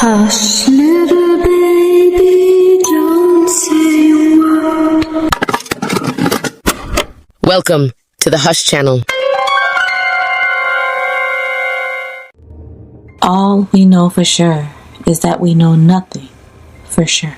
Hush, little baby, don't say a word. Welcome to the Hush Channel. All we know for sure is that we know nothing for sure.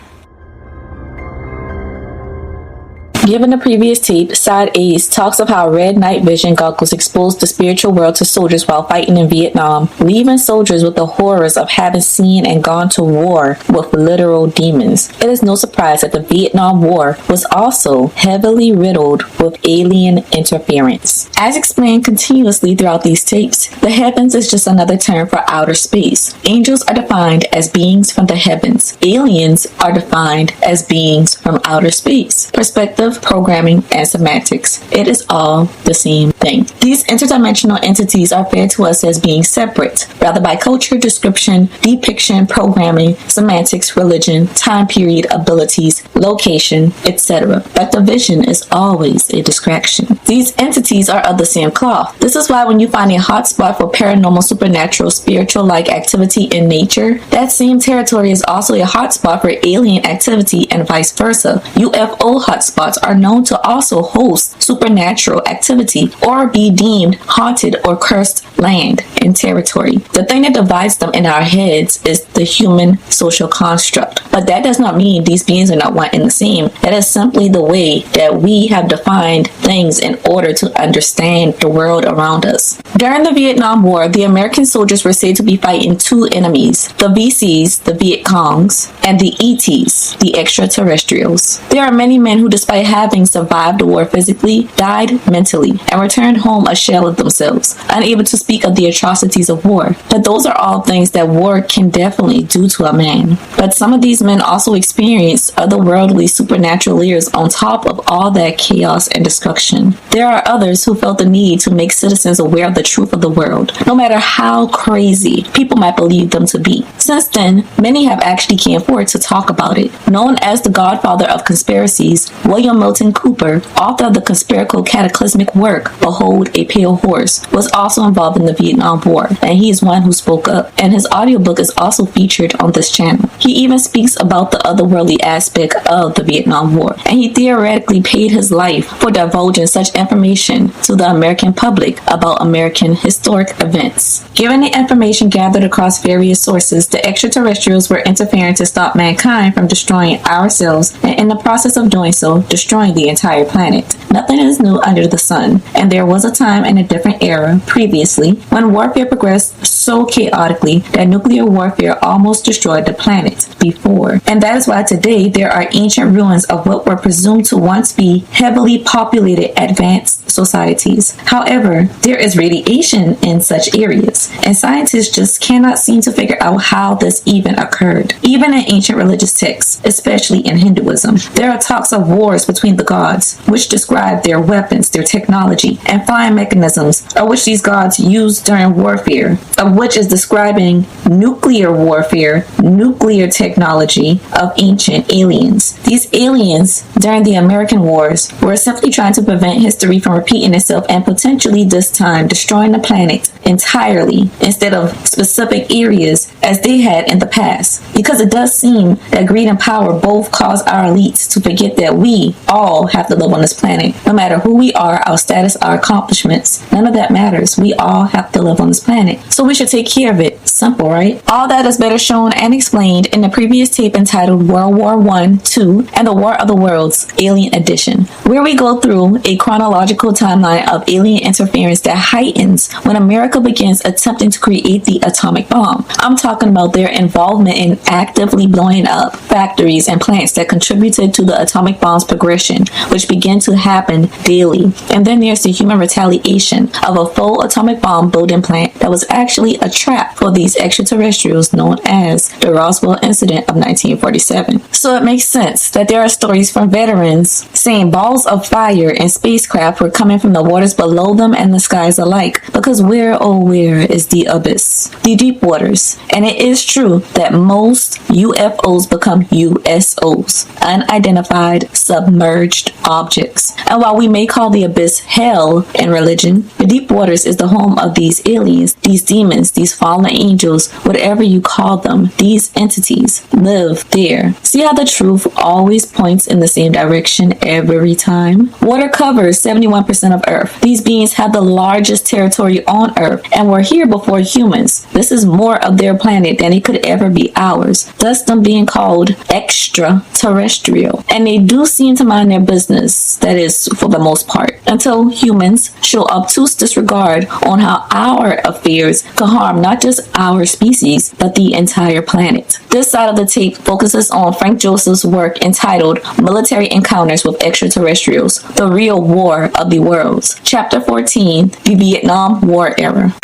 Given the previous tape, Side A's talks of how red night vision goggles exposed the spiritual world to soldiers while fighting in Vietnam, leaving soldiers with the horrors of having seen and gone to war with literal demons. It is no surprise that the Vietnam War was also heavily riddled with alien interference. As explained continuously throughout these tapes, the heavens is just another term for outer space. Angels are defined as beings from the heavens. Aliens are defined as beings from outer space. Perspective, programming, and semantics. It is all the same thing. These interdimensional entities are fed to us as being separate, rather by culture, description, depiction, programming, semantics, religion, time period, abilities, location, etc. But the vision is always a distraction. These entities are of the same cloth. This is why when you find a hotspot for paranormal, supernatural, spiritual-like activity in nature, that same territory is also a hotspot for alien activity and vice versa. UFO hotspots are known to also host supernatural activity or be deemed haunted or cursed land and territory. The thing that divides them in our heads is the human social construct. But that does not mean these beings are not one and the same. That is simply the way that we have defined things in order to understand the world around us. During the Vietnam War, the American soldiers were said to be fighting two enemies, the VCs, the Vietcongs, and the ETs, the Extraterrestrials. There are many men who, despite having survived the war physically, died mentally and returned home a shell of themselves, unable to speak of the atrocities of war. But those are all things that war can definitely do to a man. But some of these men also experienced otherworldly supernatural layers on top of all that chaos and destruction. There are others who felt the need to make citizens aware of the truth of the world, no matter how crazy people might believe them to be. Since then, many have actually came forward to talk about it. Known as the godfather of conspiracies, William Milton Cooper, author of the conspiratorial cataclysmic work Behold a Pale Horse, was also involved in the Vietnam War, and he is one who spoke up, and his audiobook is also featured on this channel. He even speaks about the otherworldly aspect of the Vietnam War, and he theoretically paid his life for divulging such information to the American public about American historic events. Given the information gathered across various sources, the extraterrestrials were interfering to stop mankind from destroying ourselves, and in the process of doing so, destroying the entire planet. Nothing is new under the sun, and there was a time in a different era previously when warfare progressed so chaotically that nuclear warfare almost destroyed the planet before. And that is why today there are ancient ruins of what were presumed to once be heavily populated advanced societies. However, there is radiation in such areas, and scientists just cannot seem to figure out how this even occurred. Even in ancient religious texts, especially in Hinduism, there are talks of wars between the gods, which describe their weapons, their technology, and flying mechanisms of which these gods used during warfare, of which is describing nuclear warfare, nuclear technology of ancient aliens. These aliens, during the American wars, were simply trying to prevent history from repeating itself and potentially this time destroying the planet entirely instead of specific areas as they had in the past. Because it does seem that greed and power both cause our elites to forget that we all have to live on this planet. No matter who we are, our status, our accomplishments, none of that matters. We all have to live on this planet. So we should take care of it. Simple, right? All that is better shown and explained in the previous tape entitled World War I, II, and the War of the Worlds, Alien Edition, where we go through a chronological timeline of alien interference that heightens when America begins attempting to create the atomic bomb. I'm talking about their involvement in actively blowing up factories and plants that contributed to the atomic bomb's progression, which began to happen daily. And then there's the human retaliation of a full atomic bomb building plant that was actually a trap for these extraterrestrials known as the Roswell incident of 1947. So it makes sense that there are stories from veterans saying balls of fire and spacecraft were coming from the waters below them and the skies alike, because where oh where is the abyss, the deep waters? And it is true that most UFOs become USOs, unidentified submerged objects. And while we may call the abyss hell in religion, the deep waters is the home of these aliens, these demons, these fallen angels, whatever you call them. These entities live there. See how the truth always points in the same direction every time? Water covers 71% of Earth. These beings have the largest territory on Earth and were here before humans. This is more of their planet than it could ever be ours, thus them being called extraterrestrial. And they do seem to mind their business, that is, for the most part, until humans show obtuse disregard on how our affairs could harm not just our species, but the entire planet. This side of the tape focuses on Frank Joseph's work entitled Military Encounters with Extraterrestrials, The Real War of the Worlds. Chapter 14, The Vietnam War Era.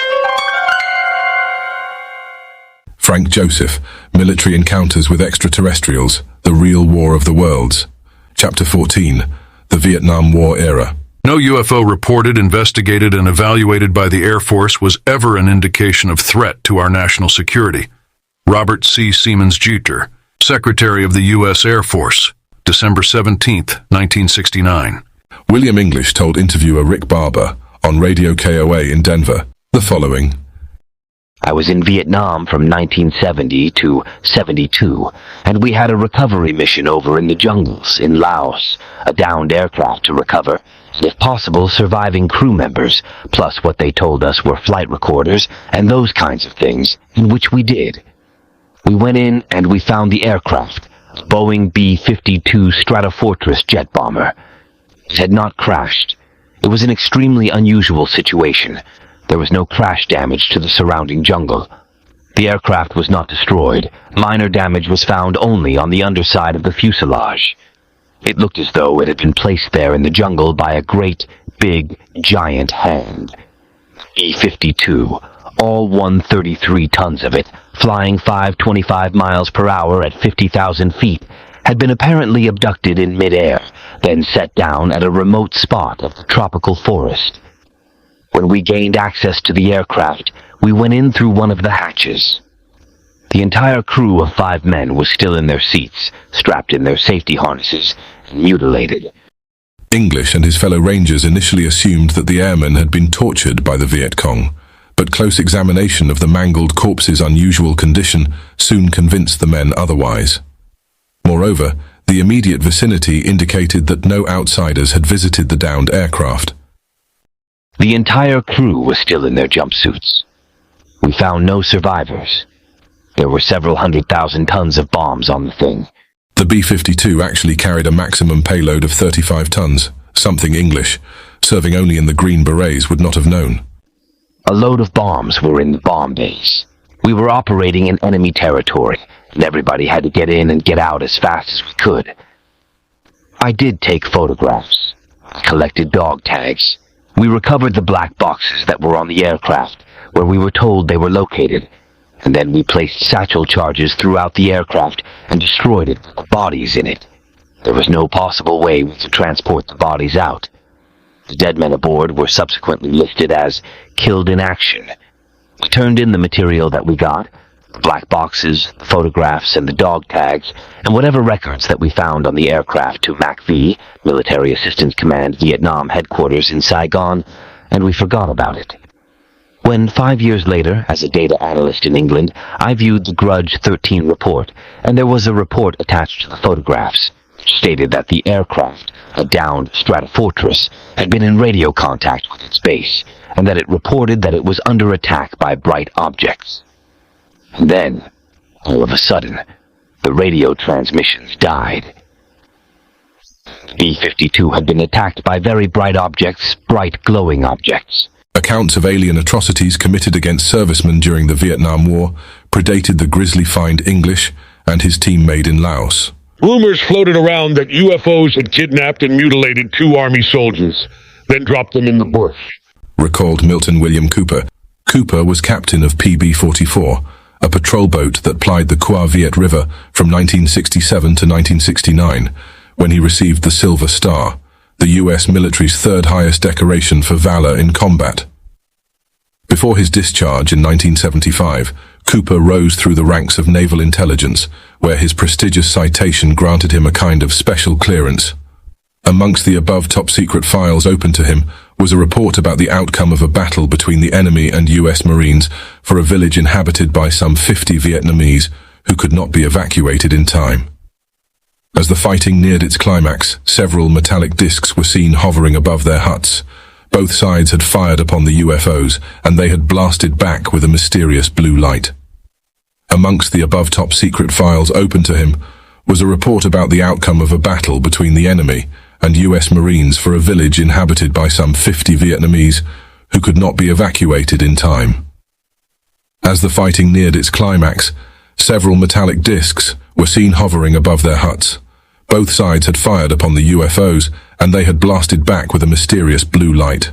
Frank Joseph, Military Encounters with Extraterrestrials, The Real War of the Worlds. Chapter 14, The Vietnam War Era. No UFO reported, investigated, and evaluated by the Air Force was ever an indication of threat to our national security. Robert C. Seamans Jeter, Secretary of the U.S. Air Force, December 17, 1969. William English told interviewer Rick Barber on Radio KOA in Denver the following. I was in Vietnam from 1970 to 72, and we had a recovery mission over in the jungles in Laos, a downed aircraft to recover, and if possible, surviving crew members, plus what they told us were flight recorders and those kinds of things, in which we did. We went in and we found the aircraft, a Boeing B-52 Stratofortress jet bomber. It had not crashed. It was an extremely unusual situation. There was no crash damage to the surrounding jungle. The aircraft was not destroyed. Minor damage was found only on the underside of the fuselage. It looked as though it had been placed there in the jungle by a great, big, giant hand. B-52, all 133 tons of it, flying 525 miles per hour at 50,000 feet, had been apparently abducted in midair, then set down at a remote spot of the tropical forest. When we gained access to the aircraft, we went in through one of the hatches. The entire crew of 5 men was still in their seats, strapped in their safety harnesses, and mutilated. English and his fellow rangers initially assumed that the airmen had been tortured by the Vietcong, but close examination of the mangled corpses' unusual condition soon convinced the men otherwise. Moreover, the immediate vicinity indicated that no outsiders had visited the downed aircraft. The entire crew was still in their jumpsuits. We found no survivors. There were several 100,000 tons of bombs on the thing. The B-52 actually carried a maximum payload of 35 tons, something English, serving only in the Green Berets, would not have known. A load of bombs were in the bomb bays. We were operating in enemy territory, and everybody had to get in and get out as fast as we could. I did take photographs. I collected dog tags. We recovered the black boxes that were on the aircraft, where we were told they were located, and then we placed satchel charges throughout the aircraft and destroyed it with the bodies in it. There was no possible way we could transport the bodies out. The dead men aboard were subsequently listed as killed in action. We turned in the material that we got, the black boxes, the photographs, and the dog tags, and whatever records that we found on the aircraft to MACV, Military Assistance Command, Vietnam Headquarters in Saigon, and we forgot about it. When 5 years later, as a data analyst in England, I viewed the Grudge 13 report, and there was a report attached to the photographs, which stated that the aircraft, a downed Stratofortress, had been in radio contact with its base, and that it reported that it was under attack by bright objects. And then, all of a sudden, the radio transmissions died. The B-52 had been attacked by very bright objects, bright glowing objects. Accounts of alien atrocities committed against servicemen during the Vietnam War predated the grisly find English and his team made in Laos. Rumors floated around that UFOs had kidnapped and mutilated 2 Army soldiers, then dropped them in the bush. Recalled Milton William Cooper. Cooper was captain of PB-44, a patrol boat that plied the Qua Viet River from 1967 to 1969, when he received the Silver Star, the U.S. military's 3rd highest decoration for valor in combat. Before his discharge in 1975, Cooper rose through the ranks of naval intelligence, where his prestigious citation granted him a kind of special clearance. Amongst the above top-secret files open to him was a report about the outcome of a battle between the enemy and U.S. Marines for a village inhabited by some 50 Vietnamese who could not be evacuated in time. As the fighting neared its climax, several metallic discs were seen hovering above their huts. Both sides had fired upon the UFOs, and they had blasted back with a mysterious blue light. Amongst the above top-secret files open to him was a report about the outcome of a battle between the enemy and U.S. Marines for a village inhabited by some 50 Vietnamese who could not be evacuated in time. As the fighting neared its climax, several metallic discs were seen hovering above their huts. Both sides had fired upon the UFOs, and they had blasted back with a mysterious blue light.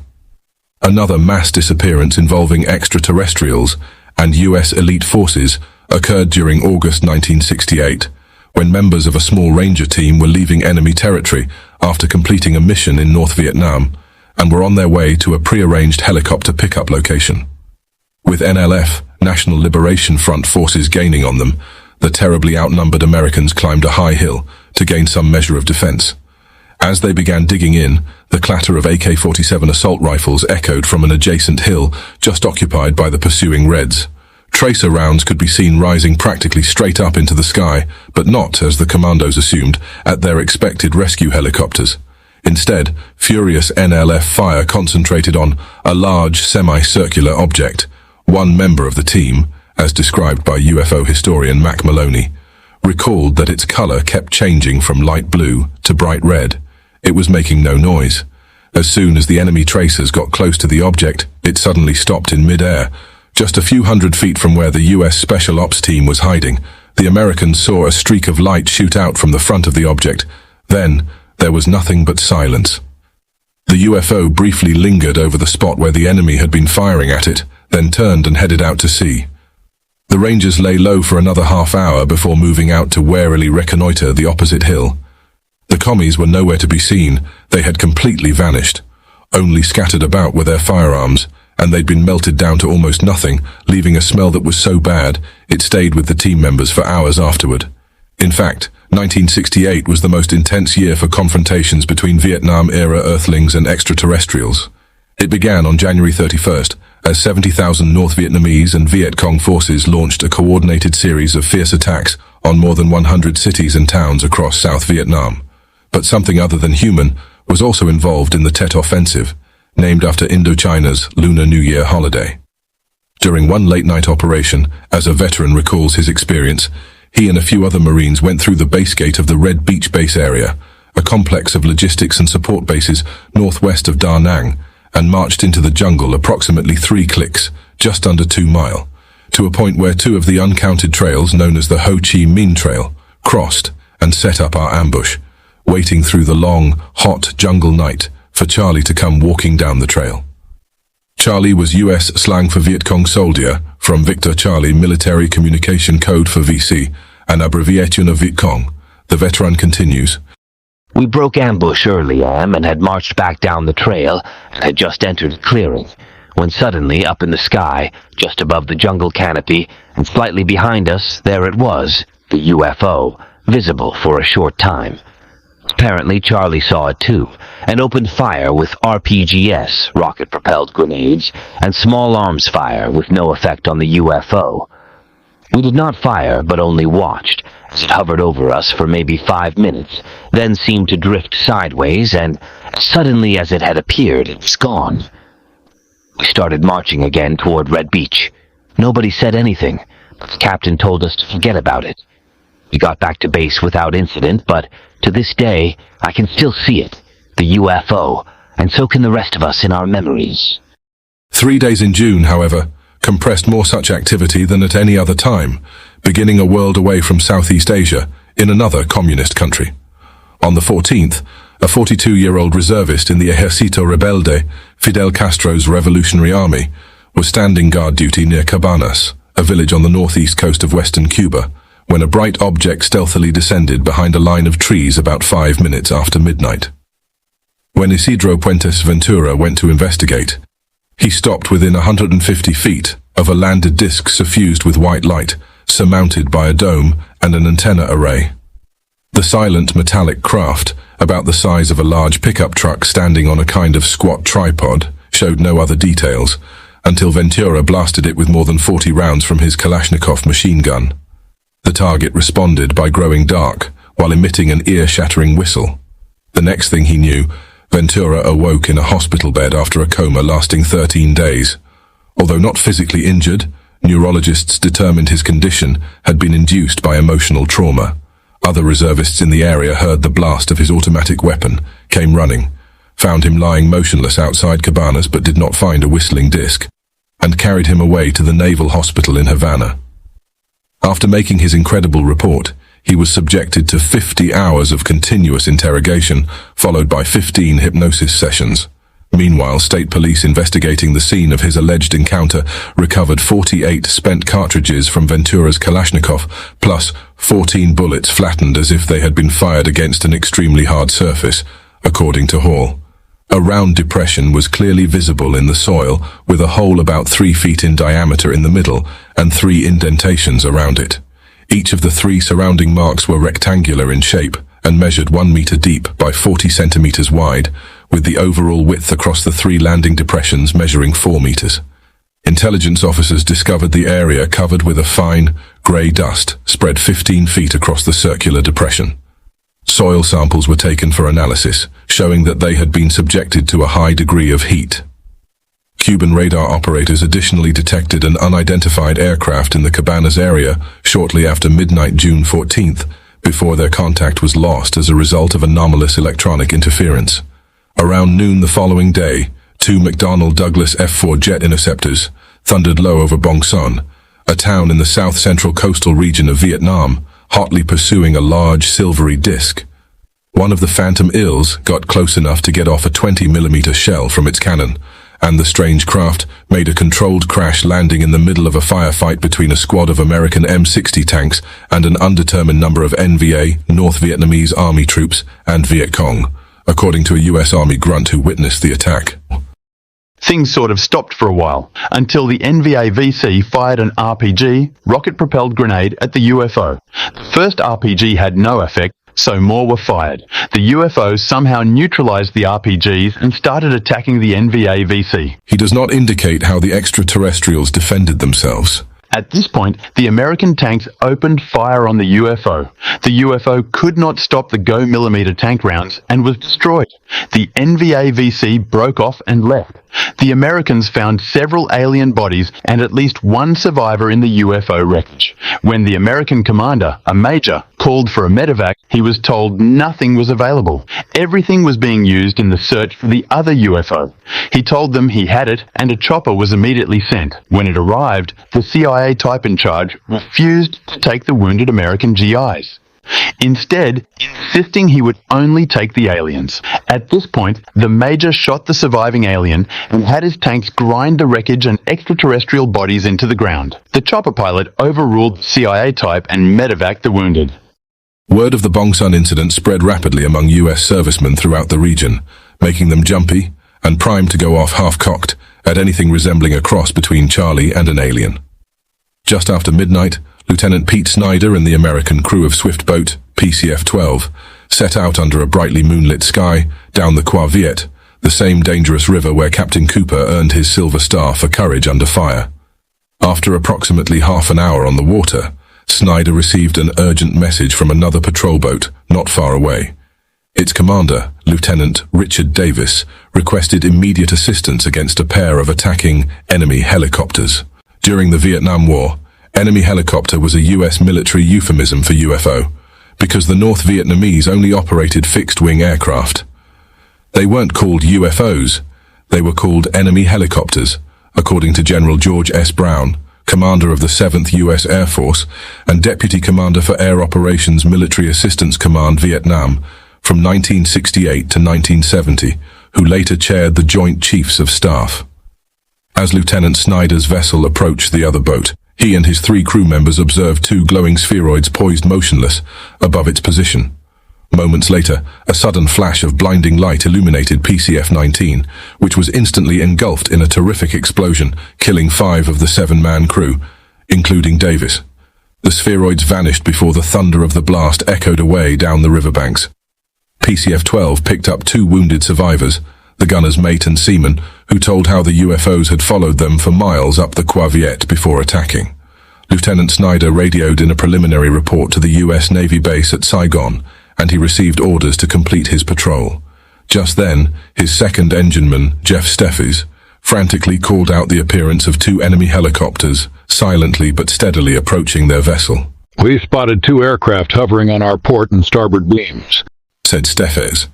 Another mass disappearance involving extraterrestrials and U.S. elite forces occurred during August 1968, when members of a small ranger team were leaving enemy territory after completing a mission in North Vietnam and were on their way to a prearranged helicopter pickup location. With NLF, National Liberation Front forces gaining on them, the terribly outnumbered Americans climbed a high hill to gain some measure of defense. As they began digging in, the clatter of AK-47 assault rifles echoed from an adjacent hill just occupied by the pursuing Reds. Tracer rounds could be seen rising practically straight up into the sky, but not, as the commandos assumed, at their expected rescue helicopters. Instead, furious NLF fire concentrated on a large semicircular object. One member of the team, as described by UFO historian Mac Maloney, recalled that its color kept changing from light blue to bright red. It was making no noise. As soon as the enemy tracers got close to the object, it suddenly stopped in mid-air. Just a few hundred feet from where the U.S. Special Ops team was hiding, the Americans saw a streak of light shoot out from the front of the object. Then, there was nothing but silence. The UFO briefly lingered over the spot where the enemy had been firing at it, then turned and headed out to sea. The Rangers lay low for another half hour before moving out to warily reconnoiter the opposite hill. The commies were nowhere to be seen. They had completely vanished. Only scattered about were their firearms, and they'd been melted down to almost nothing, leaving a smell that was so bad it stayed with the team members for hours afterward. In fact, 1968 was the most intense year for confrontations between Vietnam-era Earthlings and extraterrestrials. It began on January 31st, as 70,000 North Vietnamese and Vietcong forces launched a coordinated series of fierce attacks on more than 100 cities and towns across South Vietnam. But something other than human was also involved in the Tet Offensive, named after Indochina's Lunar New Year holiday. During one late-night operation, as a veteran recalls his experience, he and a few other Marines went through the base gate of the Red Beach base area, a complex of logistics and support bases northwest of Da Nang, and marched into the jungle approximately 3 clicks, just under 2 miles, to a point where 2 of the uncounted trails known as the Ho Chi Minh Trail crossed and set up our ambush, waiting through the long, hot jungle night for Charlie to come walking down the trail. Charlie was U.S. slang for Vietcong soldier, from Victor Charlie military communication code for VC, an abbreviation of Vietcong. The veteran continues. We broke ambush early, and had marched back down the trail and had just entered a clearing, when suddenly, up in the sky, just above the jungle canopy, and slightly behind us, there it was, the UFO, visible for a short time. Apparently Charlie saw it too, and opened fire with RPGs, rocket-propelled grenades, and small arms fire with no effect on the UFO. We did not fire, but only watched, as it hovered over us for maybe 5 minutes, then seemed to drift sideways, and as suddenly as it had appeared, it was gone. We started marching again toward Red Beach. Nobody said anything, but the captain told us to forget about it. We got back to base without incident, but to this day, I can still see it, the UFO, and so can the rest of us in our memories. 3 days in June, however, compressed more such activity than at any other time, beginning a world away from Southeast Asia, in another communist country. On the 14th, a 42-year-old reservist in the Ejército Rebelde, Fidel Castro's revolutionary army, was standing guard duty near Cabanas, a village on the northeast coast of western Cuba, when a bright object stealthily descended behind a line of trees about 5 minutes after midnight. When Isidro Puentes Ventura went to investigate, He stopped within 150 feet of a landed disc suffused with white light, surmounted by a dome and an antenna array. The silent metallic craft, about the size of a large pickup truck standing on a kind of squat tripod, showed no other details, until Ventura blasted it with more than 40 rounds from his Kalashnikov machine gun. The target responded by growing dark, while emitting an ear-shattering whistle. The next thing he knew, Ventura awoke in a hospital bed after a coma lasting 13 days. Although not physically injured, neurologists determined his condition had been induced by emotional trauma. Other reservists in the area heard the blast of his automatic weapon, came running, found him lying motionless outside Cabanas but did not find a whistling disc, and carried him away to the Naval Hospital in Havana. After making his incredible report, he was subjected to 50 hours of continuous interrogation, followed by 15 hypnosis sessions. Meanwhile, state police investigating the scene of his alleged encounter recovered 48 spent cartridges from Ventura's Kalashnikov, plus 14 bullets flattened as if they had been fired against an extremely hard surface, according to Hall. A round depression was clearly visible in the soil, with a hole about 3 feet in diameter in the middle and 3 indentations around it. Each of the 3 surrounding marks were rectangular in shape and measured 1 meter deep by 40 centimeters wide, with the overall width across the 3 landing depressions measuring 4 meters. Intelligence officers discovered the area covered with a fine, grey dust spread 15 feet across the circular depression. Soil samples were taken for analysis, showing that they had been subjected to a high degree of heat. Cuban radar operators additionally detected an unidentified aircraft in the Cabanas area shortly after midnight June 14th, before their contact was lost as a result of anomalous electronic interference. Around noon the following day, 2 McDonnell Douglas F-4 jet interceptors thundered low over Bong Son, a town in the south-central coastal region of Vietnam, hotly pursuing a large silvery disc. One of the Phantom ILs got close enough to get off a 20mm shell from its cannon, and the strange craft made a controlled crash landing in the middle of a firefight between a squad of American M60 tanks and an undetermined number of NVA, North Vietnamese Army troops, and Vietcong, according to a U.S. Army grunt who witnessed the attack. Things sort of stopped for a while, until the NVA-VC fired an RPG, rocket-propelled grenade, at the UFO. The first RPG had no effect, so more were fired. The UFO somehow neutralized the RPGs and started attacking the NVA-VC. He does not indicate how the extraterrestrials defended themselves. At this point, the American tanks opened fire on the UFO. The UFO could not stop the GO millimeter tank rounds and was destroyed. The NVA-VC broke off and left. The Americans found several alien bodies and at least 1 survivor in the UFO wreckage. When the American commander, a major, called for a medevac, he was told nothing was available. Everything was being used in the search for the other UFO. He told them he had it and a chopper was immediately sent. When it arrived, the CIA type in charge refused to take the wounded American GIs, instead insisting he would only take the aliens. At this point, the major shot the surviving alien and had his tanks grind the wreckage and extraterrestrial bodies into the ground. The chopper pilot overruled the CIA type and medevac the wounded. Word of the Bong Son incident spread rapidly among U.S. servicemen throughout the region, making them jumpy and primed to go off half-cocked at anything resembling a cross between Charlie and an alien. Just after midnight, Lieutenant Pete Snyder and the American crew of swift boat PCF-12 set out under a brightly moonlit sky down the Qua Viet, the same dangerous river where Captain Cooper earned his Silver Star for courage under fire. After approximately half an hour on the water, Snyder received an urgent message from another patrol boat not far away. Its commander, Lieutenant Richard Davis, requested immediate assistance against a pair of attacking enemy helicopters. During the Vietnam War, enemy helicopter was a U.S. military euphemism for UFO, because the North Vietnamese only operated fixed-wing aircraft. They weren't called UFOs, they were called enemy helicopters, according to General George S. Brown, commander of the 7th U.S. Air Force and deputy commander for Air Operations Military Assistance Command Vietnam from 1968 to 1970, who later chaired the Joint Chiefs of Staff. As Lieutenant Snyder's vessel approached the other boat, he and his 3 crew members observed 2 glowing spheroids poised motionless above its position. Moments later, a sudden flash of blinding light illuminated PCF-19, which was instantly engulfed in a terrific explosion, killing 5 of the 7-man crew, including Davis. The spheroids vanished before the thunder of the blast echoed away down the riverbanks. PCF-12 picked up 2 wounded survivors, the gunner's mate and seaman, who told how the UFOs had followed them for miles up the Qua Viet before attacking. Lieutenant Snyder radioed in a preliminary report to the U.S. Navy base at Saigon, and he received orders to complete his patrol. Just then, his second engineman, Jeff Steffes, frantically called out the appearance of 2 enemy helicopters, silently but steadily approaching their vessel. "We spotted 2 aircraft hovering on our port and starboard beams," said Steffes.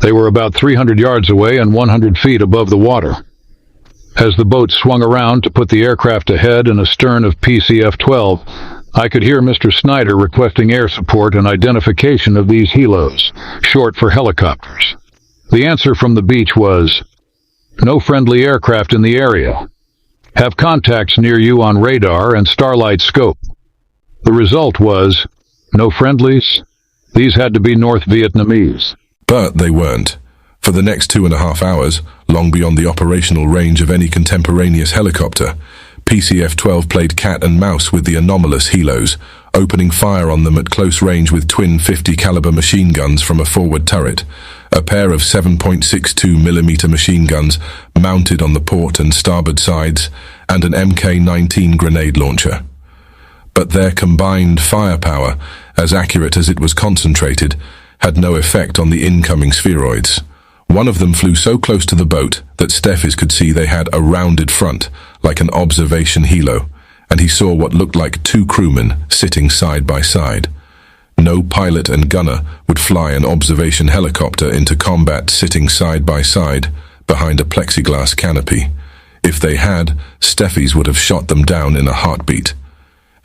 "They were about 300 yards away and 100 feet above the water." As the boat swung around to put the aircraft ahead and astern of PCF-12, I could hear Mr. Snyder requesting air support and identification of these helos, short for helicopters. The answer from the beach was, "No friendly aircraft in the area. Have contacts near you on radar and starlight scope." The result was, no friendlies. These had to be North Vietnamese. But they weren't. For the next 2.5 hours, long beyond the operational range of any contemporaneous helicopter, PCF-12 played cat and mouse with the anomalous helos, opening fire on them at close range with twin 50 caliber machine guns from a forward turret, a pair of 7.62mm machine guns mounted on the port and starboard sides, and an Mk-19 grenade launcher. But their combined firepower, as accurate as it was concentrated, had no effect on the incoming spheroids. One of them flew so close to the boat that Steffes could see they had a rounded front, like an observation helo, and he saw what looked like 2 crewmen sitting side by side. No pilot and gunner would fly an observation helicopter into combat sitting side by side behind a plexiglass canopy. If they had, Steffes would have shot them down in a heartbeat.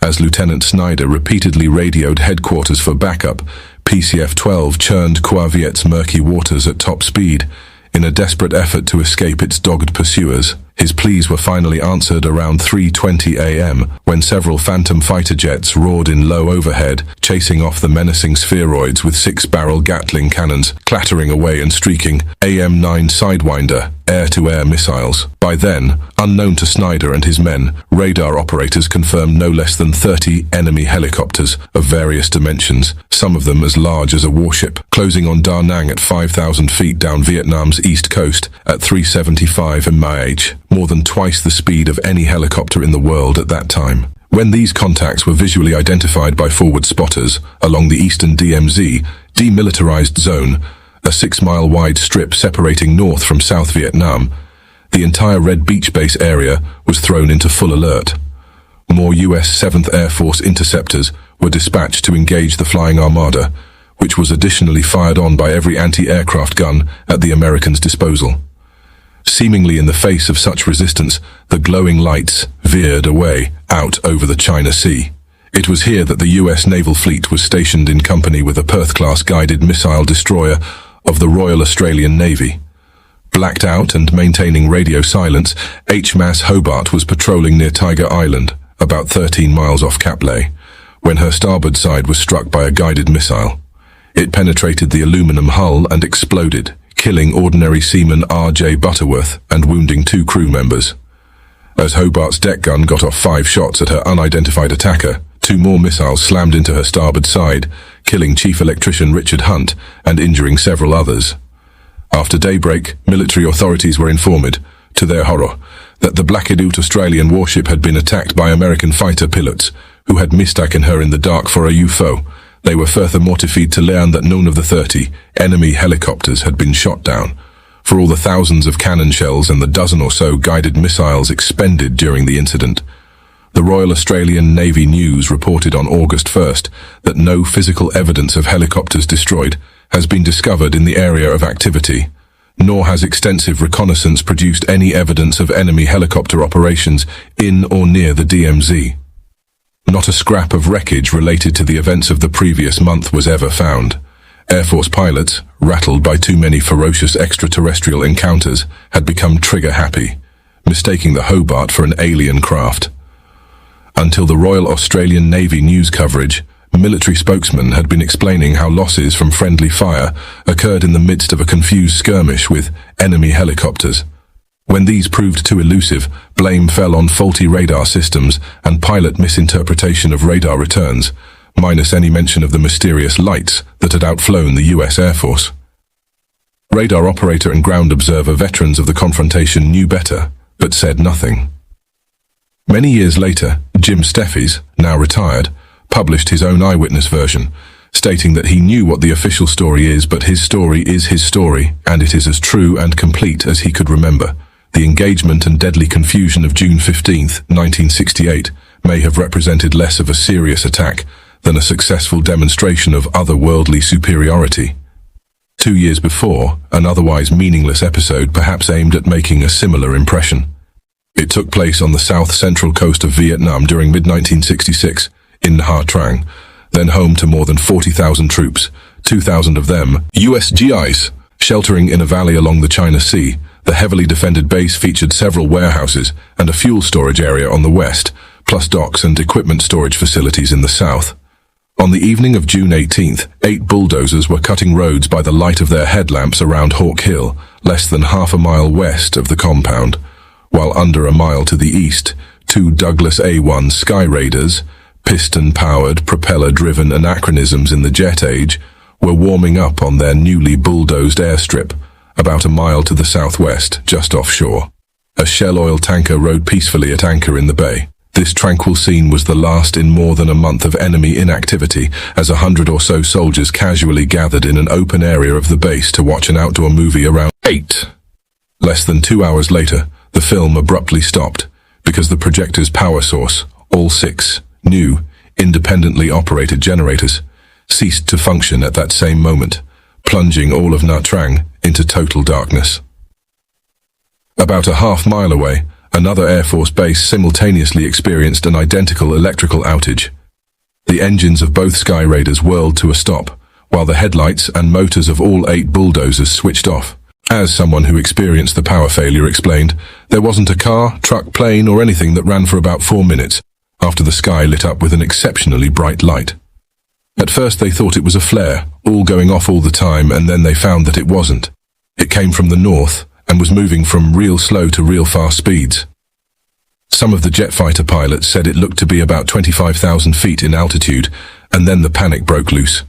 As Lieutenant Snyder repeatedly radioed headquarters for backup, PCF-12 churned Qua Viet's murky waters at top speed in a desperate effort to escape its dogged pursuers. His pleas were finally answered around 3:20 a.m. when several Phantom fighter jets roared in low overhead, chasing off the menacing spheroids with 6-barrel Gatling cannons, clattering away and streaking AM-9 Sidewinder air-to-air missiles. By then, unknown to Snyder and his men, radar operators confirmed no less than 30 enemy helicopters of various dimensions, some of them as large as a warship, closing on Da Nang at 5,000 feet down Vietnam's east coast at 375 mph, more than twice the speed of any helicopter in the world at that time. When these contacts were visually identified by forward spotters along the eastern DMZ, demilitarized zone, a 6-mile wide strip separating North from South Vietnam, the entire Red Beach base area was thrown into full alert. More U.S. 7th Air Force interceptors were dispatched to engage the flying armada, which was additionally fired on by every anti-aircraft gun at the Americans' disposal. Seemingly in the face of such resistance, the glowing lights veered away out over the China Sea. It was here that the U.S. naval fleet was stationed in company with a Perth-class guided missile destroyer of the Royal Australian Navy. Blacked out and maintaining radio silence, HMAS Hobart was patrolling near Tiger Island, about 13 miles off Capley, when her starboard side was struck by a guided missile. It penetrated the aluminum hull and exploded, killing ordinary seaman R.J. Butterworth and wounding 2 crew members. As Hobart's deck gun got off 5 shots at her unidentified attacker, 2 more missiles slammed into her starboard side, killing Chief Electrician Richard Hunt and injuring several others. After daybreak, military authorities were informed, to their horror, that the Blackadute Australian warship had been attacked by American fighter pilots, who had mistaken her in the dark for a UFO. They were further mortified to learn that none of the 30 enemy helicopters had been shot down, for all the thousands of cannon shells and the dozen or so guided missiles expended during the incident. The Royal Australian Navy News reported on August 1st that no physical evidence of helicopters destroyed has been discovered in the area of activity, nor has extensive reconnaissance produced any evidence of enemy helicopter operations in or near the DMZ. Not a scrap of wreckage related to the events of the previous month was ever found. Air Force pilots, rattled by too many ferocious extraterrestrial encounters, had become trigger-happy, mistaking the Hobart for an alien craft. Until the Royal Australian Navy news coverage, military spokesman had been explaining how losses from friendly fire occurred in the midst of a confused skirmish with enemy helicopters. When these proved too elusive, blame fell on faulty radar systems and pilot misinterpretation of radar returns, minus any mention of the mysterious lights that had outflown the US Air Force. Radar operator and ground observer veterans of the confrontation knew better, but said nothing. Many years later, Jim Steffes, now retired, published his own eyewitness version, stating that he knew what the official story is, but his story is his story, and it is as true and complete as he could remember. The engagement and deadly confusion of June 15, 1968, may have represented less of a serious attack than a successful demonstration of otherworldly superiority. 2 years before, an otherwise meaningless episode perhaps aimed at making a similar impression. It took place on the south-central coast of Vietnam during mid-1966, in Nha Trang, then home to more than 40,000 troops, 2,000 of them US GIs, sheltering in a valley along the China Sea. The heavily defended base featured several warehouses and a fuel storage area on the west, plus docks and equipment storage facilities in the south. On the evening of June 18th, 8 bulldozers were cutting roads by the light of their headlamps around Hawk Hill, less than half a mile west of the compound, while under a mile to the east, 2 Douglas A-1 Sky Raiders, piston-powered, propeller-driven anachronisms in the jet age, were warming up on their newly bulldozed airstrip, about a mile to the southwest, just offshore. A Shell oil tanker rode peacefully at anchor in the bay. This tranquil scene was the last in more than a month of enemy inactivity, as 100 or so soldiers casually gathered in an open area of the base to watch an outdoor movie around 8. Less than 2 hours later, the film abruptly stopped, because the projector's power source, all 6 new, independently operated generators, ceased to function at that same moment, plunging all of Nha Trang into total darkness. About a half-mile away, another Air Force base simultaneously experienced an identical electrical outage. The engines of both Sky Raiders whirled to a stop, while the headlights and motors of all 8 bulldozers switched off. As someone who experienced the power failure explained, there wasn't a car, truck, plane, or anything that ran for about 4 minutes, after the sky lit up with an exceptionally bright light. At first they thought it was a flare, all going off all the time, and then they found that it wasn't. It came from the north, and was moving from real slow to real fast speeds. Some of the jet fighter pilots said it looked to be about 25,000 feet in altitude, and then the panic broke loose.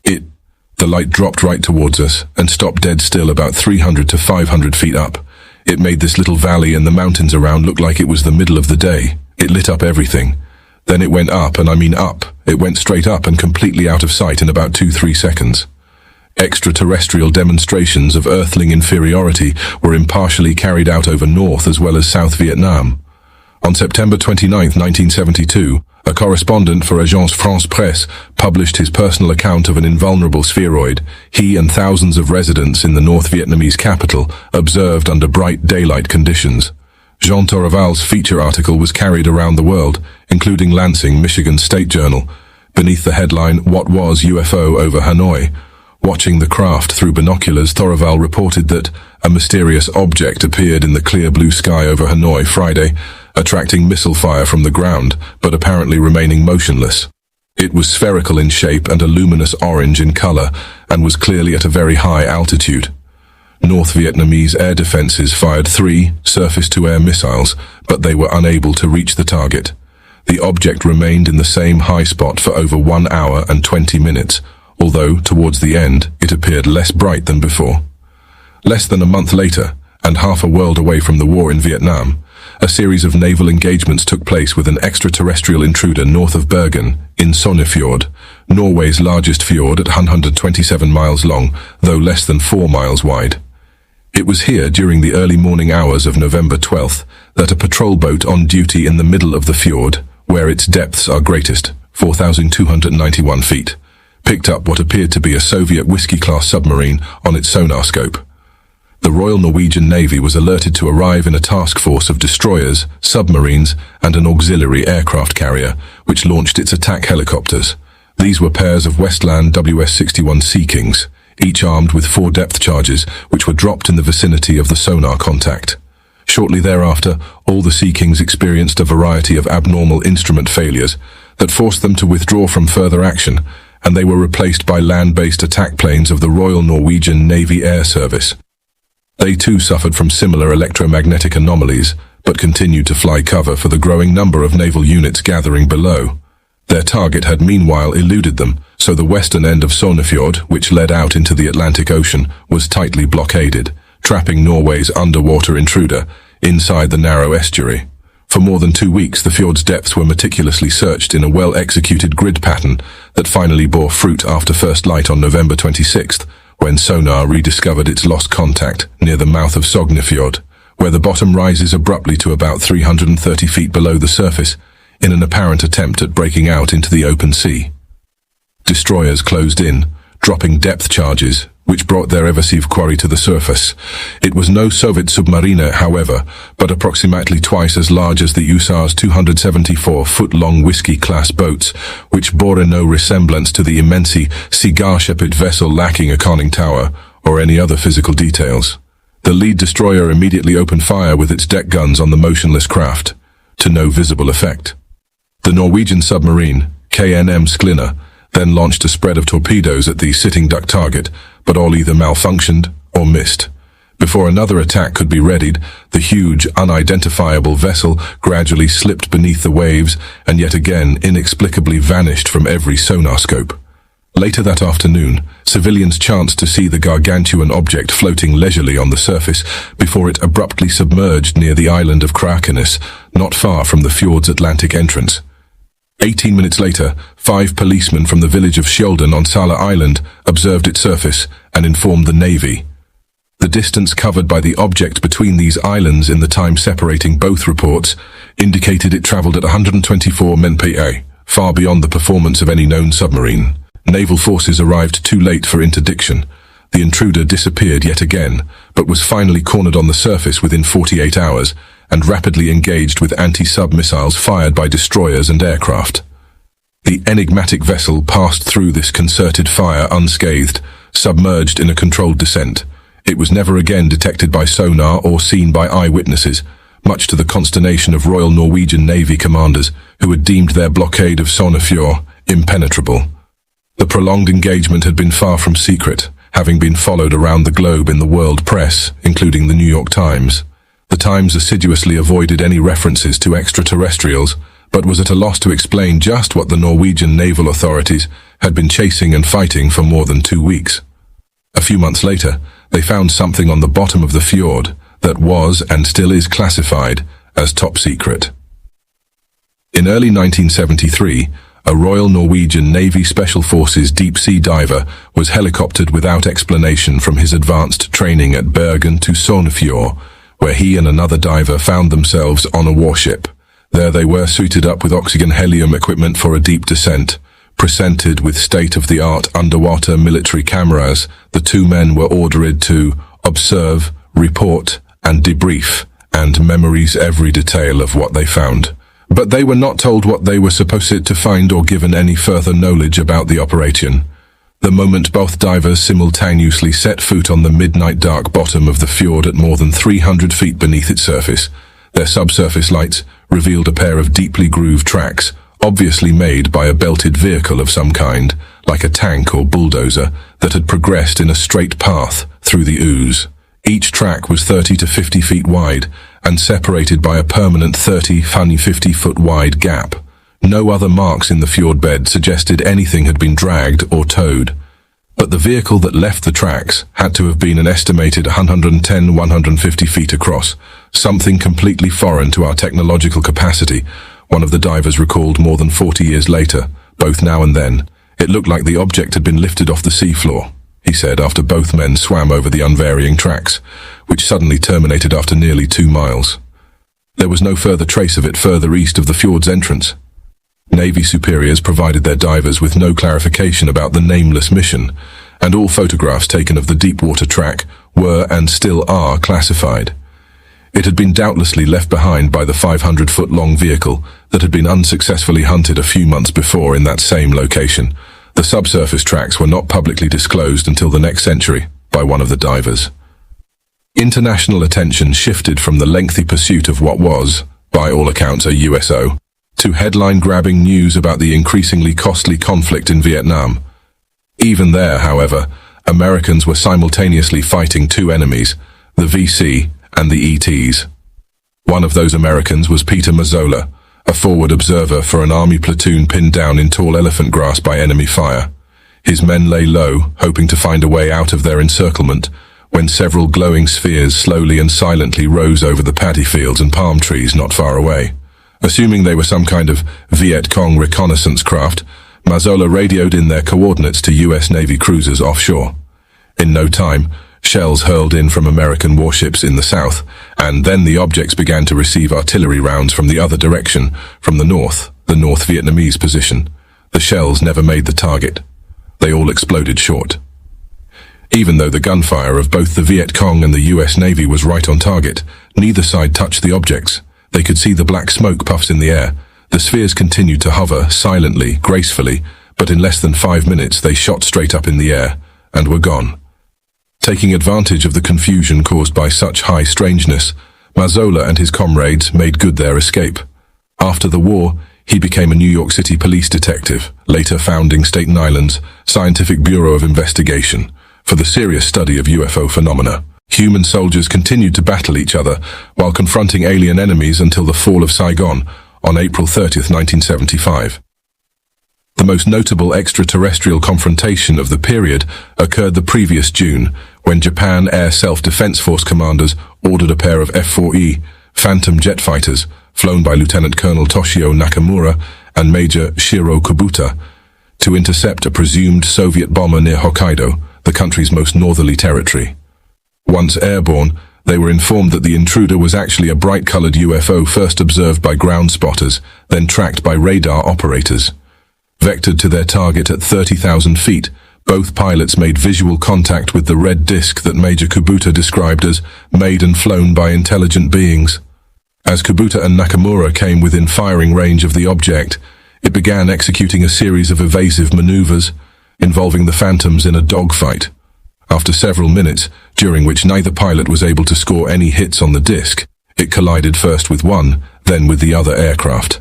The light dropped right towards us, and stopped dead still about 300 to 500 feet up. It made this little valley and the mountains around look like it was the middle of the day. It lit up everything. Then it went up, and I mean up. It went straight up and completely out of sight in about 2-3 seconds. Extraterrestrial demonstrations of Earthling inferiority were impartially carried out over North as well as South Vietnam. On September 29, 1972, a correspondent for Agence France-Presse published his personal account of an invulnerable spheroid he and thousands of residents in the North Vietnamese capital observed under bright daylight conditions. Jean Torreval's feature article was carried around the world, including Lansing, Michigan State Journal, beneath the headline, "What was UFO over Hanoi?" Watching the craft through binoculars, Torreval reported that a mysterious object appeared in the clear blue sky over Hanoi Friday, attracting missile fire from the ground, but apparently remaining motionless. It was spherical in shape and a luminous orange in color, and was clearly at a very high altitude. North Vietnamese air defenses fired 3 surface-to-air missiles, but they were unable to reach the target. The object remained in the same high spot for over 1 hour and 20 minutes, although, towards the end, it appeared less bright than before. Less than a month later, and half a world away from the war in Vietnam, a series of naval engagements took place with an extraterrestrial intruder north of Bergen, in Sonnefjord, Norway's largest fjord at 127 miles long, though less than 4 miles wide. It was here during the early morning hours of November 12th that a patrol boat on duty in the middle of the fjord, where its depths are greatest, 4,291 feet, picked up what appeared to be a Soviet Whiskey-class submarine on its sonar scope. The Royal Norwegian Navy was alerted to arrive in a task force of destroyers, submarines, and an auxiliary aircraft carrier, which launched its attack helicopters. These were pairs of Westland WS-61 Sea Kings, each armed with 4 depth charges, which were dropped in the vicinity of the sonar contact. Shortly thereafter, all the Sea Kings experienced a variety of abnormal instrument failures. that forced them to withdraw from further action, and they were replaced by land-based attack planes of the Royal Norwegian Navy Air Service. They too suffered from similar electromagnetic anomalies, but continued to fly cover for the growing number of naval units gathering below. Their target had meanwhile eluded them, so the western end of Sognefjord, which led out into the Atlantic Ocean, was tightly blockaded, trapping Norway's underwater intruder inside the narrow estuary. For more than 2 weeks, the fjord's depths were meticulously searched in a well-executed grid pattern that finally bore fruit after first light on November 26th, when sonar rediscovered its lost contact near the mouth of Sognefjord, where the bottom rises abruptly to about 330 feet below the surface, in an apparent attempt at breaking out into the open sea. Destroyers closed in, dropping depth charges, which brought their evasive quarry to the surface. It was no Soviet submariner, however, but approximately twice as large as the USA's 274-foot-long Whiskey-class boats, which bore no resemblance to the immense cigar-shaped vessel lacking a conning tower or any other physical details. The lead destroyer immediately opened fire with its deck guns on the motionless craft, to no visible effect. The Norwegian submarine, KNM Sklinna, then launched a spread of torpedoes at the sitting duck target, but all either malfunctioned or missed. Before another attack could be readied, the huge, unidentifiable vessel gradually slipped beneath the waves and yet again inexplicably vanished from every sonar scope. Later that afternoon, civilians chanced to see the gargantuan object floating leisurely on the surface before it abruptly submerged near the island of Krakenes, not far from the fjord's Atlantic entrance. 18 minutes later, 5 policemen from the village of Skjolden on Sala Island observed its surface and informed the Navy. The distance covered by the object between these islands in the time separating both reports indicated it traveled at 124 mph, far beyond the performance of any known submarine. Naval forces arrived too late for interdiction. The intruder disappeared yet again, but was finally cornered on the surface within 48 hours, and rapidly engaged with anti-sub missiles fired by destroyers and aircraft. The enigmatic vessel passed through this concerted fire unscathed, submerged in a controlled descent. It was never again detected by sonar or seen by eyewitnesses, much to the consternation of Royal Norwegian Navy commanders, who had deemed their blockade of Sognefjord impenetrable. The prolonged engagement had been far from secret, having been followed around the globe in the world press, including the New York Times. The Times assiduously avoided any references to extraterrestrials, but was at a loss to explain just what the Norwegian naval authorities had been chasing and fighting for more than 2 weeks. A few months later, they found something on the bottom of the fjord that was and still is classified as top secret. In early 1973, a Royal Norwegian Navy Special Forces deep-sea diver was helicoptered without explanation from his advanced training at Bergen to Sognefjord, where he and another diver found themselves on a warship. There they were suited up with oxygen-helium equipment for a deep descent. Presented with state-of-the-art underwater military cameras, the 2 men were ordered to observe, report, and debrief, and memorize every detail of what they found. But they were not told what they were supposed to find or given any further knowledge about the operation. The moment both divers simultaneously set foot on the midnight dark bottom of the fjord at more than 300 feet beneath its surface, their subsurface lights revealed a pair of deeply grooved tracks, obviously made by a belted vehicle of some kind, like a tank or bulldozer, that had progressed in a straight path through the ooze. Each track was 30 to 50 feet wide and separated by a permanent 50-foot wide gap. No other marks in the fjord bed suggested anything had been dragged or towed. But the vehicle that left the tracks had to have been an estimated 110-150 feet across, something completely foreign to our technological capacity, one of the divers recalled more than 40 years later, both now and then. It looked like the object had been lifted off the seafloor, he said after both men swam over the unvarying tracks, which suddenly terminated after nearly 2 miles. There was no further trace of it further east of the fjord's entrance. Navy superiors provided their divers with no clarification about the nameless mission, and all photographs taken of the deep-water track were and still are classified. It had been doubtlessly left behind by the 500-foot-long vehicle that had been unsuccessfully hunted a few months before in that same location. The subsurface tracks were not publicly disclosed until the next century by one of the divers. International attention shifted from the lengthy pursuit of what was, by all accounts, a USO, to headline-grabbing news about the increasingly costly conflict in Vietnam. Even there, however, Americans were simultaneously fighting two enemies, the VC and the ETs. One of those Americans was Peter Mazzola, a forward observer for an army platoon pinned down in tall elephant grass by enemy fire. His men lay low, hoping to find a way out of their encirclement, when several glowing spheres slowly and silently rose over the paddy fields and palm trees not far away. Assuming they were some kind of Vietcong reconnaissance craft, Mazzola radioed in their coordinates to U.S. Navy cruisers offshore. In no time, shells hurled in from American warships in the south, and then the objects began to receive artillery rounds from the other direction, from the North Vietnamese position. The shells never made the target. They all exploded short. Even though the gunfire of both the Vietcong and the U.S. Navy was right on target, neither side touched the objects. They could see the black smoke puffs in the air. The spheres continued to hover, silently, gracefully, but in less than 5 minutes they shot straight up in the air, and were gone. Taking advantage of the confusion caused by such high strangeness, Mazzola and his comrades made good their escape. After the war, he became a New York City police detective, later founding Staten Island's Scientific Bureau of Investigation for the serious study of UFO phenomena. Human soldiers continued to battle each other while confronting alien enemies until the fall of Saigon on April 30th, 1975. The most notable extraterrestrial confrontation of the period occurred the previous June, when Japan Air Self-Defense Force commanders ordered a pair of F-4E Phantom jet fighters, flown by Lieutenant Colonel Toshio Nakamura and Major Shiro Kubuta, to intercept a presumed Soviet bomber near Hokkaido, the country's most northerly territory. Once airborne, they were informed that the intruder was actually a bright-colored UFO first observed by ground spotters, then tracked by radar operators. Vectored to their target at 30,000 feet, both pilots made visual contact with the red disk that Major Kubuta described as made and flown by intelligent beings. As Kubuta and Nakamura came within firing range of the object, it began executing a series of evasive maneuvers, involving the Phantoms in a dogfight. After several minutes, during which neither pilot was able to score any hits on the disc, it collided first with one, then with the other aircraft.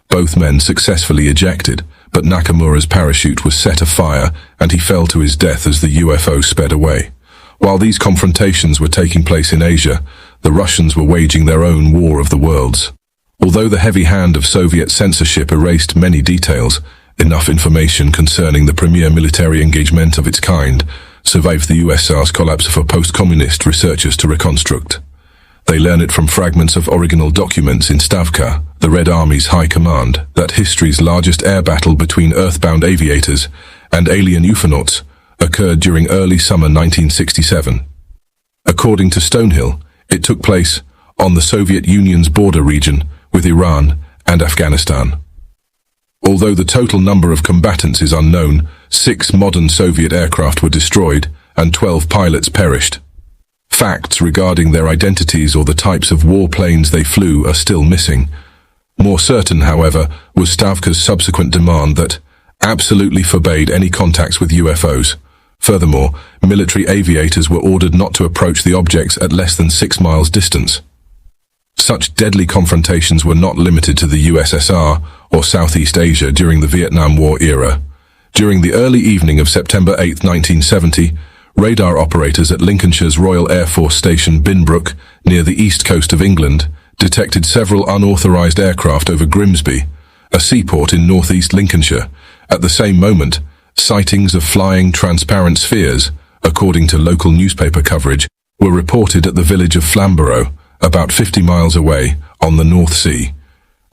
Both men successfully ejected, but Nakamura's parachute was set afire and he fell to his death as the UFO sped away. While these confrontations were taking place in Asia, the Russians were waging their own war of the worlds. Although the heavy hand of Soviet censorship erased many details, enough information concerning the premier military engagement of its kind survived the USSR's collapse for post-communist researchers to reconstruct. They learn it from fragments of original documents in Stavka, the Red Army's high command, that history's largest air battle between earthbound aviators and alien ufonauts occurred during early summer 1967. According to Stonehill, it took place on the Soviet Union's border region with Iran and Afghanistan. Although the total number of combatants is unknown, 6 modern Soviet aircraft were destroyed and 12 pilots perished. Facts regarding their identities or the types of warplanes they flew are still missing. More certain, however, was Stavka's subsequent demand that absolutely forbade any contacts with UFOs. Furthermore, military aviators were ordered not to approach the objects at less than 6 miles distance. Such deadly confrontations were not limited to the USSR or Southeast Asia during the Vietnam War era. During the early evening of September 8, 1970, radar operators at Lincolnshire's Royal Air Force Station Binbrook, near the east coast of England, detected several unauthorized aircraft over Grimsby, a seaport in northeast Lincolnshire. At the same moment, sightings of flying transparent spheres, according to local newspaper coverage, were reported at the village of Flamborough, about 50 miles away, on the North Sea.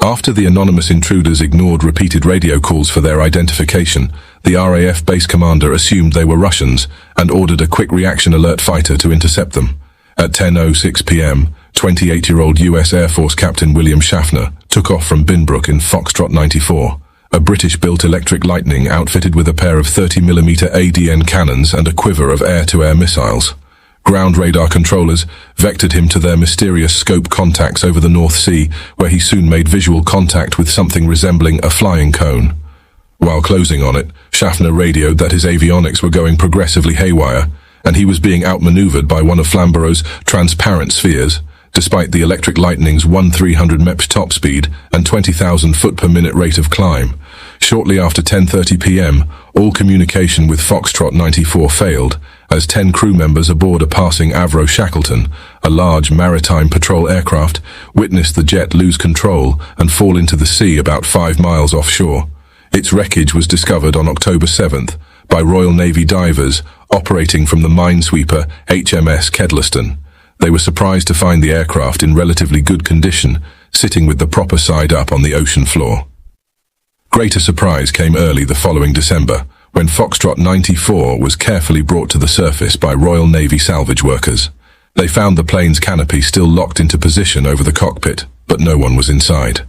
After the anonymous intruders ignored repeated radio calls for their identification, the RAF base commander assumed they were Russians and ordered a quick reaction alert fighter to intercept them. At 10:06 p.m., 28-year-old U.S. Air Force Captain William Schaffner took off from Binbrook in Foxtrot 94, a British-built electric Lightning outfitted with a pair of 30mm ADN cannons and a quiver of air-to-air missiles. Ground radar controllers vectored him to their mysterious scope contacts over the North Sea, where he soon made visual contact with something resembling a flying cone. While closing on it, Schaffner radioed that his avionics were going progressively haywire, and he was being outmaneuvered by one of Flamborough's transparent spheres, despite the electric lightning's 1,300 mph top speed and 20,000 foot per minute rate of climb. Shortly after 10:30 p.m., all communication with Foxtrot 94 failed, as 10 crew members aboard a passing Avro Shackleton, a large maritime patrol aircraft, witnessed the jet lose control and fall into the sea about 5 miles offshore. Its wreckage was discovered on October 7th by Royal Navy divers operating from the minesweeper HMS Kedleston. They were surprised to find the aircraft in relatively good condition, sitting with the proper side up on the ocean floor. Greater surprise came early the following December, when Foxtrot 94 was carefully brought to the surface by Royal Navy salvage workers. They found the plane's canopy still locked into position over the cockpit, but no one was inside.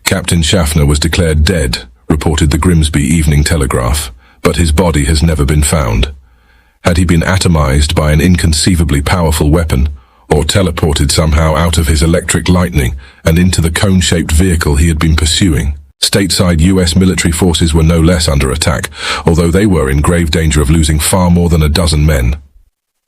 Captain Schaffner was declared dead, reported the Grimsby Evening Telegraph, but his body has never been found. Had he been atomized by an inconceivably powerful weapon, or teleported somehow out of his electric lightning and into the cone-shaped vehicle he had been pursuing? Stateside U.S. military forces were no less under attack, although they were in grave danger of losing far more than a dozen men.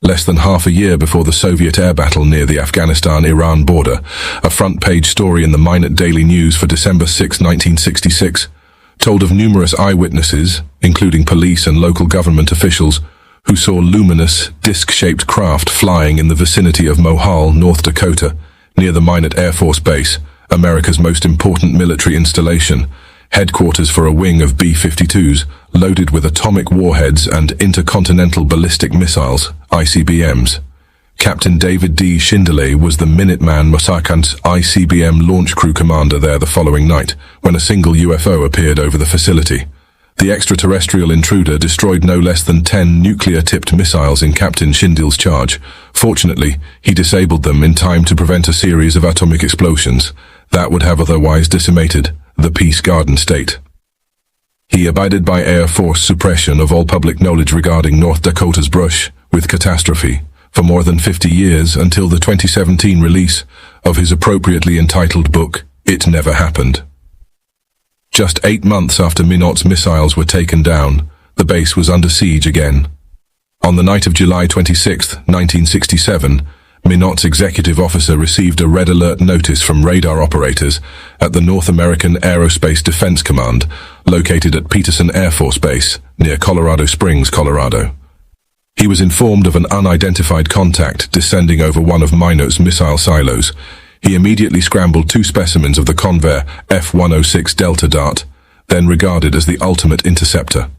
Less than half a year before the Soviet air battle near the Afghanistan-Iran border, a front-page story in the Minot Daily News for December 6, 1966, told of numerous eyewitnesses, including police and local government officials, who saw luminous, disc-shaped craft flying in the vicinity of Mohall, North Dakota, near the Minot Air Force Base, America's most important military installation, headquarters for a wing of B-52s loaded with atomic warheads and intercontinental ballistic missiles, ICBMs. Captain David D. Schindele was the Minuteman Mossakant's ICBM launch crew commander there the following night, when a single UFO appeared over the facility. The extraterrestrial intruder destroyed no less than 10 nuclear-tipped missiles in Captain Schindele's charge. Fortunately, he disabled them in time to prevent a series of atomic explosions that would have otherwise decimated the Peace Garden state. He abided by Air Force suppression of all public knowledge regarding North Dakota's brush with catastrophe for more than 50 years, until the 2017 release of his appropriately entitled book, It Never Happened. Just 8 months after Minot's missiles were taken down, the base was under siege again. On the night of July 26, 1967, Minot's executive officer received a red alert notice from radar operators at the North American Aerospace Defense Command, located at Peterson Air Force Base, near Colorado Springs, Colorado. He was informed of an unidentified contact descending over one of Minot's missile silos. He immediately scrambled 2 specimens of the Convair F-106 Delta Dart, then regarded as the ultimate interceptor.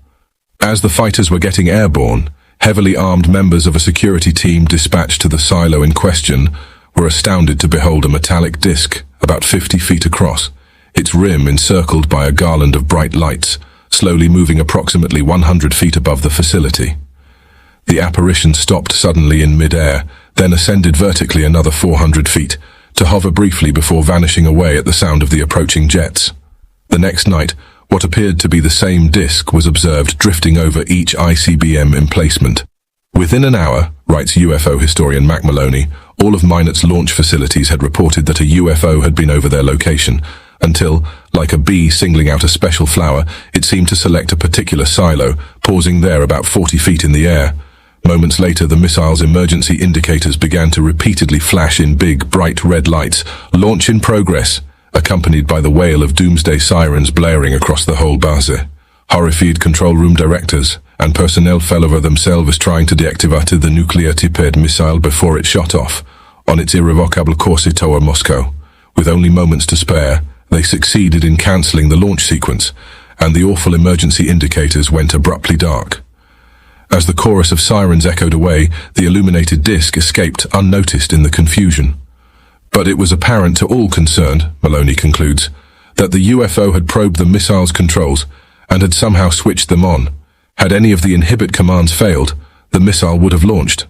As the fighters were getting airborne, heavily armed members of a security team dispatched to the silo in question were astounded to behold a metallic disc about 50 feet across, its rim encircled by a garland of bright lights, slowly moving approximately 100 feet above the facility. The apparition stopped suddenly in mid-air, then ascended vertically another 400 feet, to hover briefly before vanishing away at the sound of the approaching jets. The next night, what appeared to be the same disc was observed drifting over each ICBM emplacement. Within an hour, writes UFO historian Mac Maloney, all of Minot's launch facilities had reported that a UFO had been over their location, until, like a bee singling out a special flower, it seemed to select a particular silo, pausing there about 40 feet in the air. Moments later, the missile's emergency indicators began to repeatedly flash in big, bright red lights. Launch in progress, accompanied by the wail of doomsday sirens blaring across the whole base. Horrified control room directors and personnel fell over themselves trying to deactivate the nuclear-tipped missile before it shot off on its irrevocable course toward Moscow. With only moments to spare, they succeeded in cancelling the launch sequence, and the awful emergency indicators went abruptly dark. As the chorus of sirens echoed away, the illuminated disc escaped unnoticed in the confusion. But it was apparent to all concerned, Maloney concludes, that the UFO had probed the missile's controls and had somehow switched them on. Had any of the inhibit commands failed, the missile would have launched.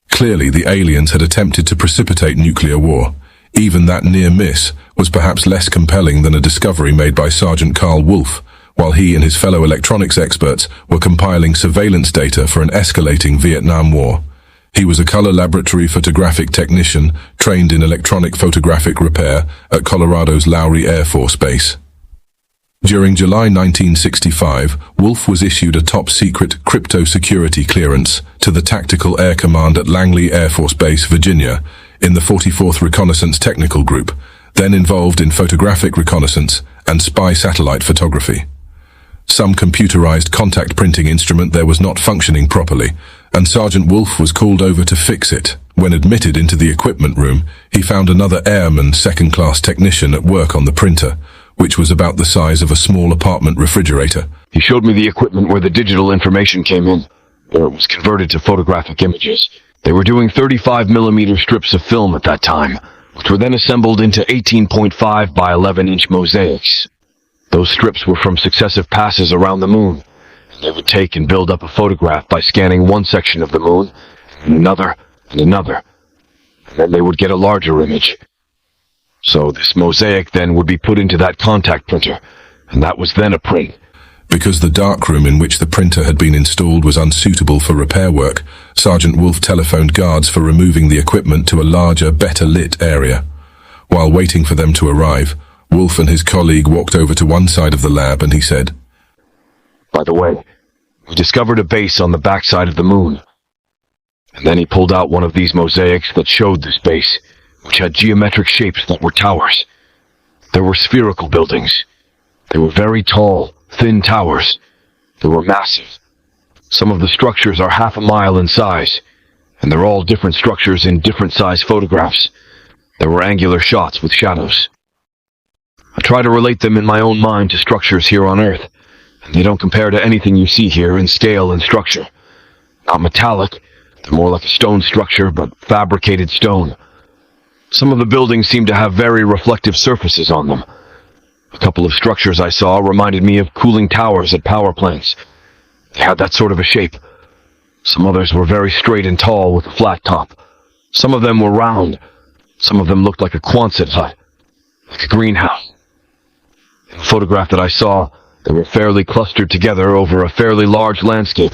Clearly, the aliens had attempted to precipitate nuclear war. Even that near miss was perhaps less compelling than a discovery made by Sergeant Carl Wolf, while he and his fellow electronics experts were compiling surveillance data for an escalating Vietnam War. He was a color laboratory photographic technician trained in electronic photographic repair at Colorado's Lowry Air Force Base. During July 1965, Wolf was issued a top-secret crypto security clearance to the Tactical Air Command at Langley Air Force Base, Virginia, in the 44th Reconnaissance Technical Group, then involved in photographic reconnaissance and spy satellite photography. Some computerized contact printing instrument there was not functioning properly, and Sergeant Wolf was called over to fix it. When admitted into the equipment room, he found another airman second-class technician at work on the printer, which was about the size of a small apartment refrigerator. He showed me the equipment where the digital information came in, where it was converted to photographic images. They were doing 35mm strips of film at that time, which were then assembled into 18.5 by 11-inch mosaics. Those strips were from successive passes around the moon. They would take and build up a photograph by scanning one section of the moon, and another, and another. And then they would get a larger image. So this mosaic then would be put into that contact printer, and that was then a print. Because the darkroom in which the printer had been installed was unsuitable for repair work, Sergeant Wolf telephoned guards for removing the equipment to a larger, better-lit area. While waiting for them to arrive, Wolf and his colleague walked over to one side of the lab and he said, "By the way, we discovered a base on the backside of the moon." And then he pulled out one of these mosaics that showed this base, which had geometric shapes that were towers. There were spherical buildings. They were very tall, thin towers. They were massive. Some of the structures are half a mile in size, and they're all different structures in different size photographs. There were angular shots with shadows. I try to relate them in my own mind to structures here on Earth, and they don't compare to anything you see here in scale and structure. Not metallic, they're more like a stone structure, but fabricated stone. Some of the buildings seem to have very reflective surfaces on them. A couple of structures I saw reminded me of cooling towers at power plants. They had that sort of a shape. Some others were very straight and tall with a flat top. Some of them were round. Some of them looked like a Quonset hut, like a greenhouse. In the photograph that I saw, they were fairly clustered together over a fairly large landscape.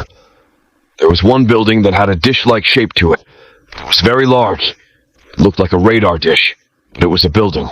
There was one building that had a dish-like shape to it. It was very large. It looked like a radar dish, but it was a building.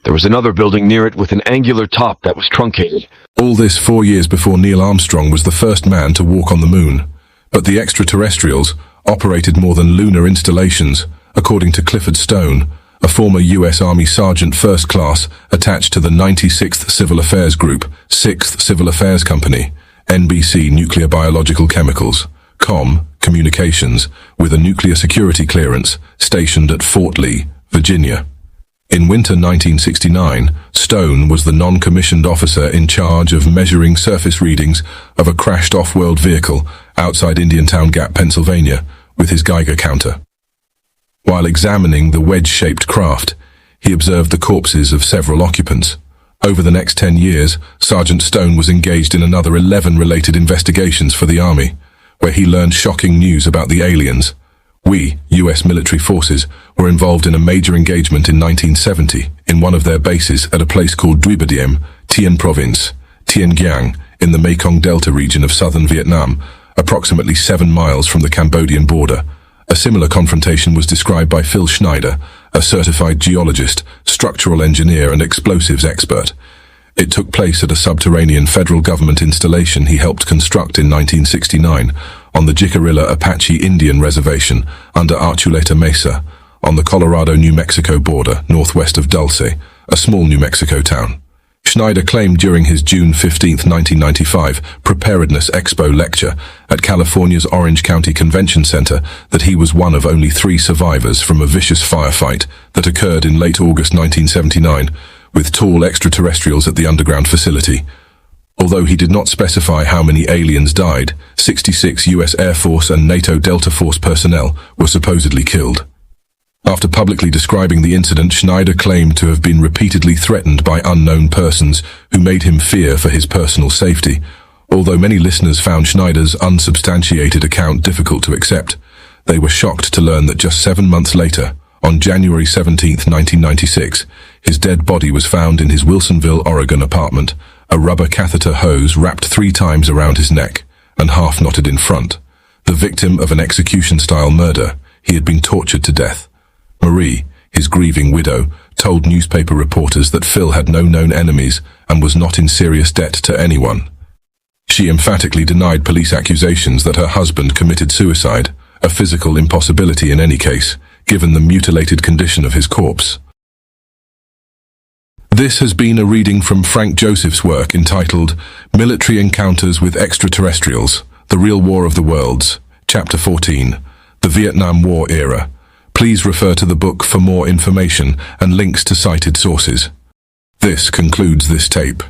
There was another building near it with an angular top that was truncated. All this 4 years before Neil Armstrong was the first man to walk on the moon. But the Extraterrestrials operated more than lunar installations, according to Clifford Stone, a former U.S. Army Sergeant First Class attached to the 96th Civil Affairs Group, 6th Civil Affairs Company, NBC Nuclear Biological Chemicals, COM, Communications, with a nuclear security clearance stationed at Fort Lee, Virginia. In winter 1969, Stone was the non-commissioned officer in charge of measuring surface readings of a crashed off-world vehicle outside Indiantown Gap, Pennsylvania, with his Geiger counter. While examining the wedge-shaped craft, he observed the corpses of several occupants. Over the next 10 years, Sergeant Stone was engaged in another 11 related investigations for the Army, where he learned shocking news about the aliens. We, U.S. military forces, were involved in a major engagement in 1970 in one of their bases at a place called Duy Ba Diem, Tien Province, Tien Giang, in the Mekong Delta region of southern Vietnam, approximately 7 miles from the Cambodian border. A similar confrontation was described by Phil Schneider, a certified geologist, structural engineer and explosives expert. It took place at a subterranean federal government installation he helped construct in 1969 on the Jicarilla Apache Indian Reservation under Archuleta Mesa, on the Colorado-New Mexico border, northwest of Dulce, a small New Mexico town. Schneider claimed during his June 15, 1995, Preparedness Expo lecture at California's Orange County Convention Center that he was one of only 3 survivors from a vicious firefight that occurred in late August 1979 with tall extraterrestrials at the underground facility. Although he did not specify how many aliens died, 66 U.S. Air Force and NATO Delta Force personnel were supposedly killed. After publicly describing the incident, Schneider claimed to have been repeatedly threatened by unknown persons who made him fear for his personal safety, although many listeners found Schneider's unsubstantiated account difficult to accept. They were shocked to learn that just 7 months later, on January 17, 1996, his dead body was found in his Wilsonville, Oregon apartment, a rubber catheter hose wrapped 3 times around his neck and half knotted in front. The victim of an execution-style murder, he had been tortured to death. Marie, his grieving widow, told newspaper reporters that Phil had no known enemies and was not in serious debt to anyone. She emphatically denied police accusations that her husband committed suicide, a physical impossibility in any case, given the mutilated condition of his corpse. This has been a reading from Frank Joseph's work entitled Military Encounters with Extraterrestrials, The Real War of the Worlds, Chapter 14, The Vietnam War Era. Please refer to the book for more information and links to cited sources. This concludes this tape.